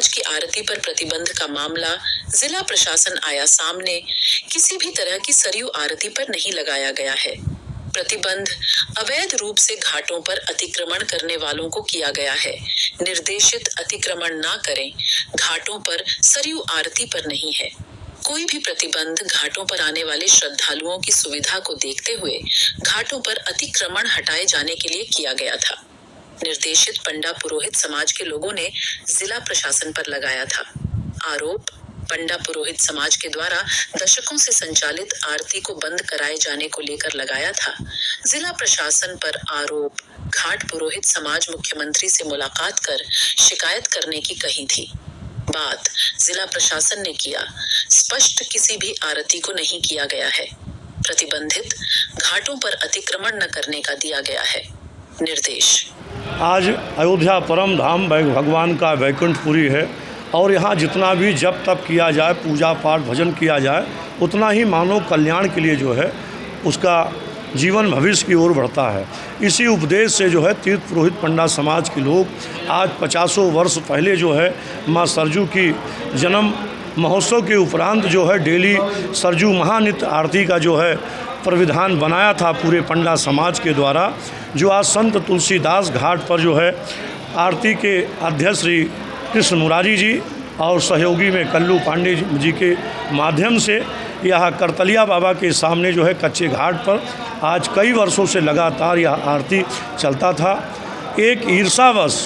समाज की आरती पर प्रतिबंध का मामला जिला प्रशासन आया सामने। किसी भी तरह की सरयू आरती पर नहीं लगाया गया है। प्रतिबंध अवैध रूप से घाटों पर अतिक्रमण करने वालों को किया गया है। निर्देशित अतिक्रमण ना करें, घाटों पर सरयू आरती पर नहीं है। कोई भी प्रतिबंध घाटों पर आने वाले श्रद्धालुओं की सुविधा को देखते हुए घाटों पर अतिक्रमण हटाए जाने के लिए किया गया था। निर्देशित पंडा पुरोहित समाज के लोगों ने जिला प्रशासन पर लगाया था आरोप। पंडा पुरोहित समाज के द्वारा दशकों से संचालित आरती को बंद कराए जाने को लेकर लगाया था जिला प्रशासन पर आरोप। घाट पुरोहित समाज मुख्यमंत्री से मुलाकात कर शिकायत करने की कही थी। बात जिला प्रशासन ने किया स्पष्ट, किसी भी आरती को नहीं किया गया है। प्रतिबंधित घाटों पर अतिक्रमण न करने का दिया गया है निर्देश। आज अयोध्या परम धाम भगवान का वैकुंठपुरी है और यहाँ जितना भी जप तप किया जाए, पूजा पाठ भजन किया जाए, उतना ही मानव कल्याण के लिए जो है उसका जीवन भविष्य की ओर बढ़ता है। इसी उपदेश से जो है तीर्थ पुरोहित पंडा समाज के लोग आज 50 वर्ष पहले जो है माँ सरजू की जन्म महोत्सव के उपरांत जो है डेली सरजू महानित्य आरती का जो है प्रविधान बनाया था पूरे पंडा समाज के द्वारा, जो आज संत तुलसीदास घाट पर जो है आरती के अध्यक्ष श्री कृष्ण मुरारी जी और सहयोगी में कल्लू पांडे जी के माध्यम से यह करतलिया बाबा के सामने जो है कच्चे घाट पर आज कई वर्षों से लगातार यह आरती चलता था। एक ईर्षावश,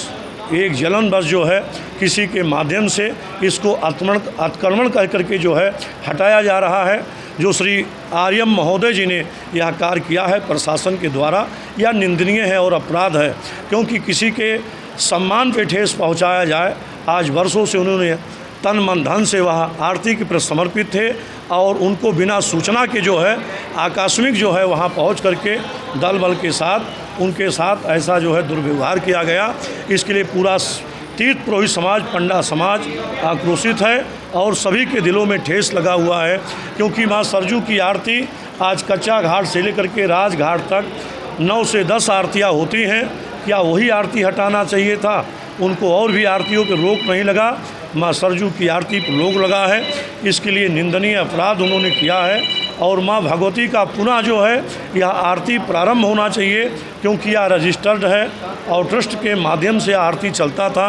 एक जलनवश जो है किसी के माध्यम से इसको अतिक्रमण कर करके जो है हटाया जा रहा है। जो श्री आर्यम महोदय जी ने यह कार्य किया है प्रशासन के द्वारा, यह निंदनीय है और अपराध है, क्योंकि किसी के सम्मान पे ठेस पहुंचाया जाए। आज वर्षों से उन्होंने तन मन धन से वह आरती के प्रति समर्पित थे और उनको बिना सूचना के जो है आकस्मिक जो है वहाँ पहुँच करके दल बल के साथ उनके साथ ऐसा जो है दुर्व्यवहार किया गया। इसके लिए पूरा तीर्थ पुरोहित समाज पंडा समाज आक्रोशित है और सभी के दिलों में ठेस लगा हुआ है, क्योंकि माँ सरजू की आरती आज कच्चा घाट से लेकर के राजघाट तक 9 से 10 आरतियाँ होती हैं। क्या वही आरती हटाना चाहिए था? उनको और भी आरतियों पर रोक नहीं लगा, माँ सरजू की आरती पर रोक लगा है। इसके लिए निंदनीय अपराध उन्होंने किया है और माँ भगवती का पुनः जो है यह आरती प्रारंभ होना चाहिए, क्योंकि यह रजिस्टर्ड है और ट्रस्ट के माध्यम से आरती चलता था।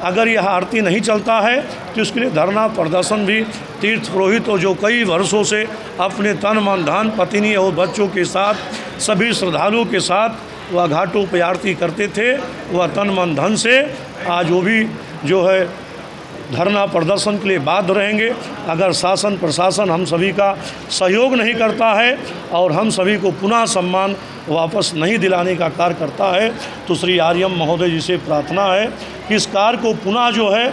अगर यह आरती नहीं चलता है तो इसके लिए धरना प्रदर्शन भी तीर्थ पुरोहित जो कई वर्षों से अपने तन मन धन पत्नी और बच्चों के साथ सभी श्रद्धालुओं के साथ वह घाटों पर आरती करते थे, वह तन मन धन से आज वो भी जो है धरना प्रदर्शन के लिए बाध्य रहेंगे। अगर शासन प्रशासन हम सभी का सहयोग नहीं करता है और हम सभी को पुनः सम्मान वापस नहीं दिलाने का कार्य करता है, तो श्री आर्यम महोदय जी से प्रार्थना है कि इस कार्य को पुनः जो है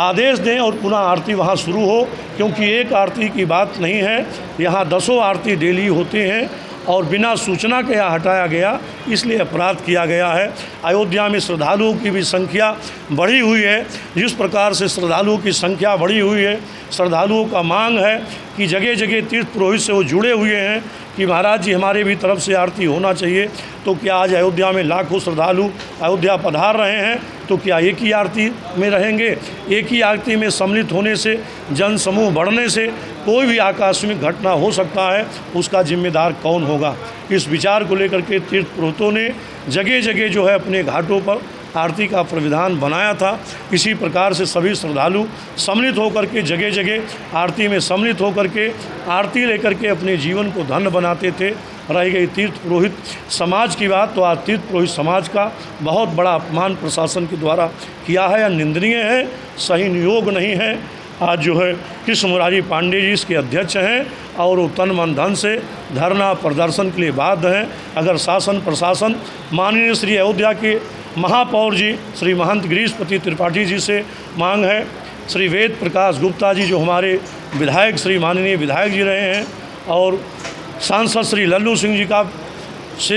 आदेश दें और पुनः आरती वहाँ शुरू हो, क्योंकि एक आरती की बात नहीं है, यहाँ 10 आरती डेली होते हैं और बिना सूचना के यहाँ हटाया गया, इसलिए अपराध किया गया है। अयोध्या में श्रद्धालुओं की भी संख्या बढ़ी हुई है। जिस प्रकार से श्रद्धालुओं की संख्या बढ़ी हुई है, श्रद्धालुओं का मांग है कि जगह जगह तीर्थ पुरोहित से वो जुड़े हुए हैं कि महाराज जी हमारे भी तरफ से आरती होना चाहिए। तो क्या आज अयोध्या में लाखों श्रद्धालु अयोध्या पधार रहे हैं, तो क्या एक ही आरती में रहेंगे? एक ही आरती में सम्मिलित होने से, जन समूह बढ़ने से कोई भी आकस्मिक घटना हो सकता है, उसका जिम्मेदार कौन होगा? इस विचार को लेकर के तीर्थ पुरोहितों ने जगह जगह जो है अपने घाटों पर आरती का प्रविधान बनाया था। इसी प्रकार से सभी श्रद्धालु सम्मिलित होकर के जगह जगह आरती में सम्मिलित होकर के आरती लेकर के अपने जीवन को धन्य बनाते थे। रह गई तीर्थ पुरोहित समाज की बात, तो आज तीर्थ पुरोहित समाज का बहुत बड़ा अपमान प्रशासन के द्वारा किया है, यह निंदनीय है, सही नियोग नहीं है। आज जो है कृष्ण मुरारी पांडे जी इसके अध्यक्ष हैं और वो तन मन धन से धरना प्रदर्शन के लिए बाध्य हैं। अगर शासन प्रशासन माननीय श्री अयोध्या के महापौर जी श्री महंत गिरीशपति त्रिपाठी जी से मांग है, श्री वेद प्रकाश गुप्ता जी जो हमारे विधायक श्री माननीय विधायक जी रहे हैं, और सांसद श्री लल्लू सिंह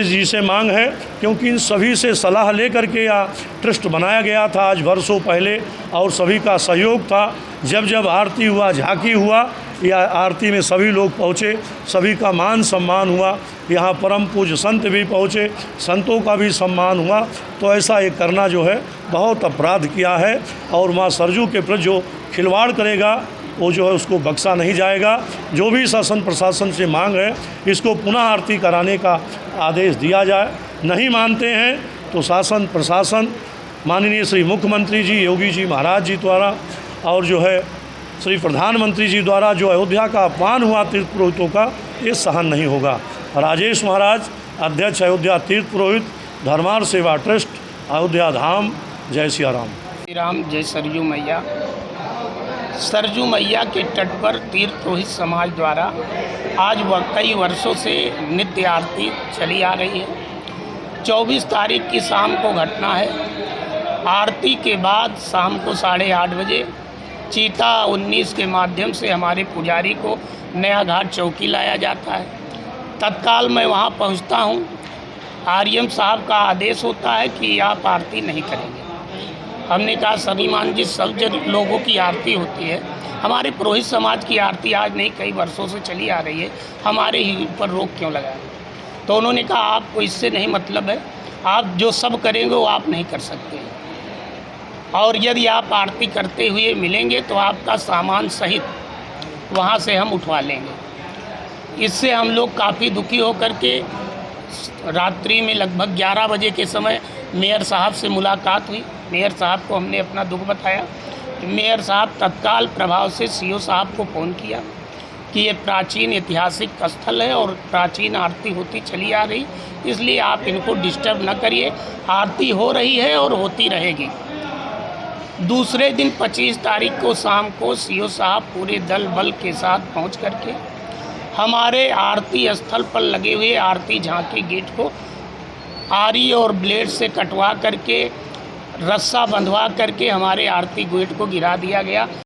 जी से मांग है, क्योंकि इन सभी से सलाह लेकर के यह ट्रस्ट बनाया गया था आज वर्षों पहले और सभी का सहयोग था। जब जब आरती हुआ, झांकी हुआ, यह आरती में सभी लोग पहुँचे, सभी का मान सम्मान हुआ। यहाँ परम पूज्य संत भी पहुँचे, संतों का भी सम्मान हुआ। तो ऐसा ये करना जो है बहुत अपराध किया है, और माँ सरजू के प्रति जो खिलवाड़ करेगा वो जो है उसको बख्शा नहीं जाएगा। जो भी शासन प्रशासन से मांग है, इसको पुनः आरती कराने का आदेश दिया जाए। नहीं मानते हैं तो शासन प्रशासन माननीय श्री मुख्यमंत्री जी योगी जी महाराज जी द्वारा और जो है श्री प्रधानमंत्री जी द्वारा जो अयोध्या का अपमान हुआ तीर्थ पुरोहितों का, ये सहन नहीं होगा। राजेश महाराज, अध्यक्ष अयोध्या तीर्थ पुरोहित धर्मार्थ सेवा ट्रस्ट, अयोध्या धाम। जय सिया राम। श्री राम। जय सरजू मैया। सरजू मैया के तट पर तीर्थ पुरोहित समाज द्वारा आज कई वर्षों से नित्य आरती चली आ रही है। 24 तारीख की शाम को घटना है। आरती के बाद शाम को 8:30 बजे चीता 19 के माध्यम से हमारे पुजारी को नया घाट चौकी लाया जाता है। तत्काल मैं वहां पहुंचता हूं। आर्यम साहब का आदेश होता है कि आप आरती नहीं करेंगे। हमने कहा श्रीमान जी, सब लोगों की आरती होती है, हमारे पुरोहित समाज की आरती आज नहीं कई वर्षों से चली आ रही है, हमारे ही ऊपर रोक क्यों लगाए? तो उन्होंने कहा आपको इससे नहीं मतलब है, आप जो सब करेंगे वो आप नहीं कर सकते, और यदि आप आरती करते हुए मिलेंगे तो आपका सामान सहित वहाँ से हम उठवा लेंगे। इससे हम लोग काफ़ी दुखी होकर के रात्रि में लगभग 11 बजे के समय मेयर साहब से मुलाकात हुई। मेयर साहब को हमने अपना दुख बताया। मेयर साहब तत्काल प्रभाव से सीओ साहब को फ़ोन किया कि ये प्राचीन ऐतिहासिक स्थल है और प्राचीन आरती होती चली आ रही, इसलिए आप इनको डिस्टर्ब न करिए, आरती हो रही है और होती रहेगी। दूसरे दिन 25 तारीख को शाम को सीओ साहब पूरे दल बल के साथ पहुंच करके हमारे आरती स्थल पर लगे हुए आरती झांकी गेट को आरी और ब्लेड से कटवा करके रस्सा बंधवा करके हमारे आरती गेट को गिरा दिया गया।